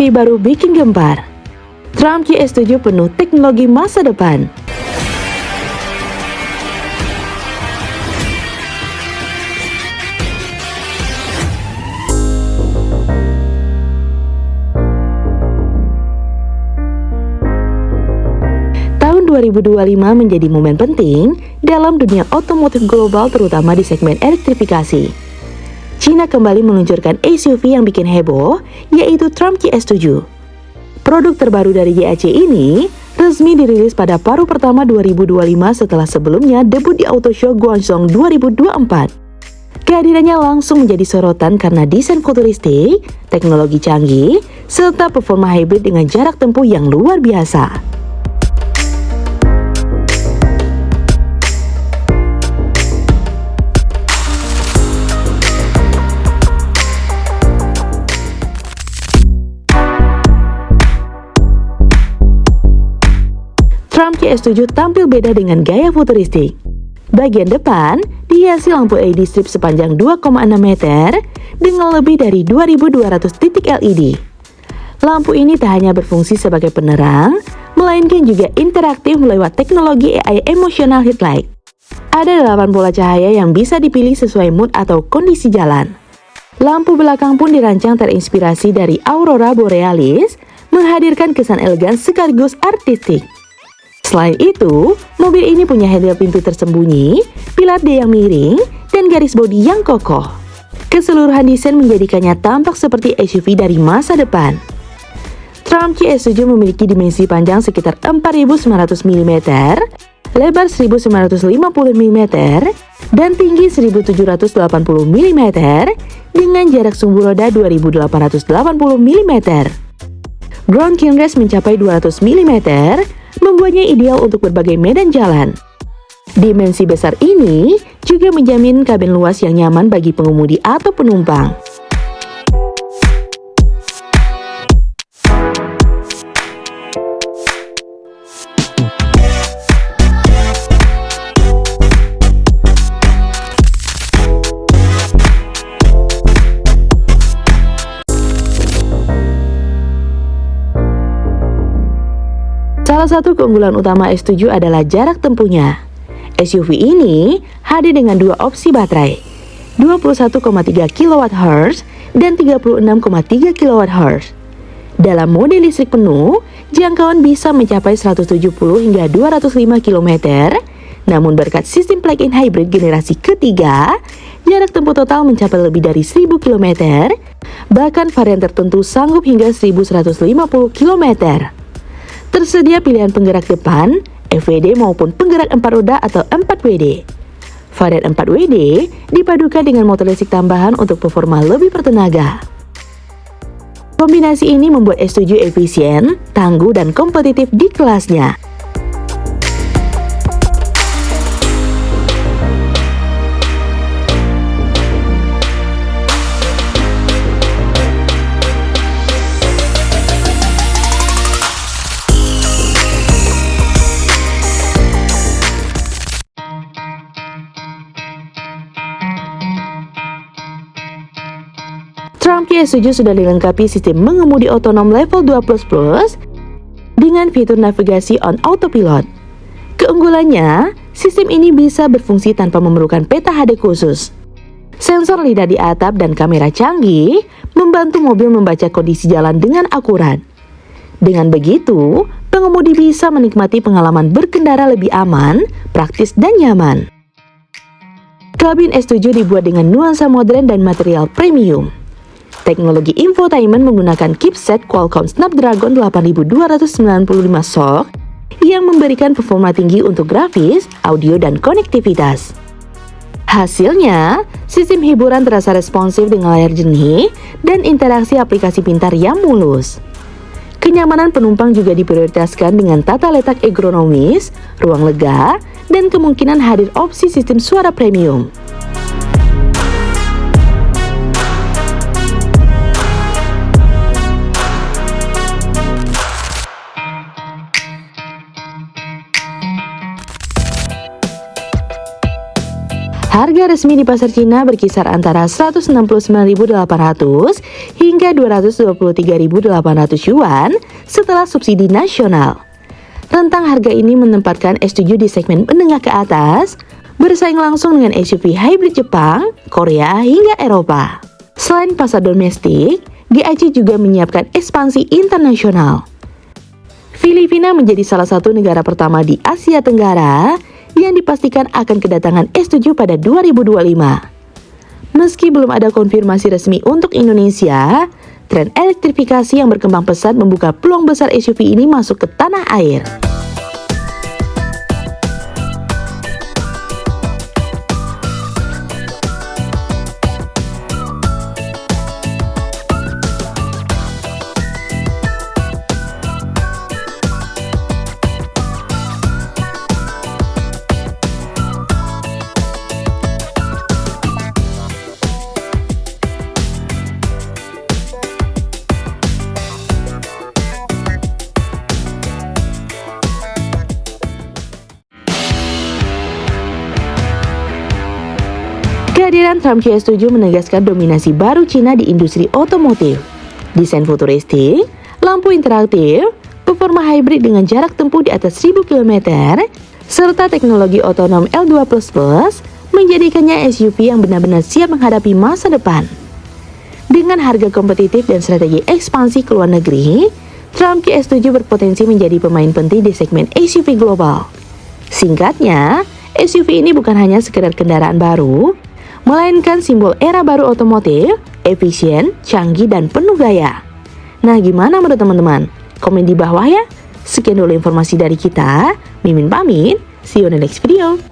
SUV baru bikin gempar. Trump QS7 penuh teknologi masa depan. Tahun 2025 menjadi momen penting dalam dunia otomotif global, terutama di segmen elektrifikasi. China kembali meluncurkan SUV yang bikin heboh, yaitu Trump QS7. Produk terbaru dari YAC ini resmi dirilis pada paruh pertama 2025 setelah sebelumnya debut di Auto Show Guangzhou 2024. Kehadirannya langsung menjadi sorotan karena desain futuristik, teknologi canggih, serta performa hybrid dengan jarak tempuh yang luar biasa. Trump QS7 tampil beda dengan gaya futuristik. Bagian depan dihiasi lampu LED strip sepanjang 2,6 meter dengan lebih dari 2.200 titik LED. Lampu ini tak hanya berfungsi sebagai penerang, melainkan juga interaktif lewat teknologi AI Emotional Headlight. Ada 8 pola cahaya yang bisa dipilih sesuai mood atau kondisi jalan. Lampu belakang pun dirancang terinspirasi dari Aurora Borealis, menghadirkan kesan elegan sekaligus artistik. Selain itu, mobil ini punya handle pintu tersembunyi, pilar D yang miring, dan garis bodi yang kokoh. Keseluruhan desain menjadikannya tampak seperti SUV dari masa depan. Trump QS7 memiliki dimensi panjang sekitar 4.900 mm, lebar 1.950 mm, dan tinggi 1.780 mm dengan jarak sumbu roda 2.880 mm. Ground clearance mencapai 200 mm, membuatnya ideal untuk berbagai medan jalan. Dimensi besar ini juga menjamin kabin luas yang nyaman bagi pengemudi atau penumpang. Salah satu keunggulan utama S7 adalah jarak tempuhnya. SUV ini hadir dengan dua opsi baterai, 21,3 kWh dan 36,3 kWh. Dalam mode listrik penuh, jangkauan bisa mencapai 170 hingga 205 km, namun berkat sistem plug-in hybrid generasi ketiga, jarak tempuh total mencapai lebih dari 1000 km, bahkan varian tertentu sanggup hingga 1150 km. Tersedia pilihan penggerak depan, FWD maupun penggerak 4 roda atau 4WD. Varian 4WD dipadukan dengan motor listrik tambahan untuk performa lebih bertenaga. Kombinasi ini membuat S7 efisien, tangguh, dan kompetitif di kelasnya. Trump QS7 sudah dilengkapi sistem mengemudi otonom level 2++ dengan fitur navigasi on autopilot. Keunggulannya, sistem ini bisa berfungsi tanpa memerlukan peta HD khusus. Sensor lidah di atap dan kamera canggih membantu mobil membaca kondisi jalan dengan akurat. Dengan begitu, pengemudi bisa menikmati pengalaman berkendara lebih aman, praktis, dan nyaman. Kabin S7 dibuat dengan nuansa modern dan material premium. Teknologi infotainment menggunakan chipset Qualcomm Snapdragon 8295 SoC yang memberikan performa tinggi untuk grafis, audio, dan konektivitas. Hasilnya, sistem hiburan terasa responsif dengan layar jernih dan interaksi aplikasi pintar yang mulus. Kenyamanan penumpang juga diprioritaskan dengan tata letak ergonomis, ruang lega, dan kemungkinan hadir opsi sistem suara premium. Harga resmi di pasar Cina berkisar antara 169.800 hingga 223.800 yuan setelah subsidi nasional. Rentang harga ini menempatkan S7 di segmen menengah ke atas, bersaing langsung dengan SUV hybrid Jepang, Korea, hingga Eropa. Selain pasar domestik, GAC juga menyiapkan ekspansi internasional. Filipina menjadi salah satu negara pertama di Asia Tenggara yang dipastikan akan kedatangan S7 pada 2025. Meski belum ada konfirmasi resmi untuk Indonesia, tren elektrifikasi yang berkembang pesat membuka peluang besar SUV ini masuk ke tanah air. Kehadiran Triumph GS7 menegaskan dominasi baru Cina di industri otomotif. Desain futuristik, lampu interaktif, performa hybrid dengan jarak tempuh di atas 1000 km, serta teknologi otonom L2++ menjadikannya SUV yang benar-benar siap menghadapi masa depan. Dengan harga kompetitif dan strategi ekspansi ke luar negeri, Triumph GS7 berpotensi menjadi pemain penting di segmen SUV global. Singkatnya, SUV ini bukan hanya sekedar kendaraan baru, melainkan simbol era baru otomotif, efisien, canggih, dan penuh gaya. Nah, gimana menurut teman-teman? Komen di bawah ya. Sekian dulu informasi dari kita. Mimin pamit. See you on the next video.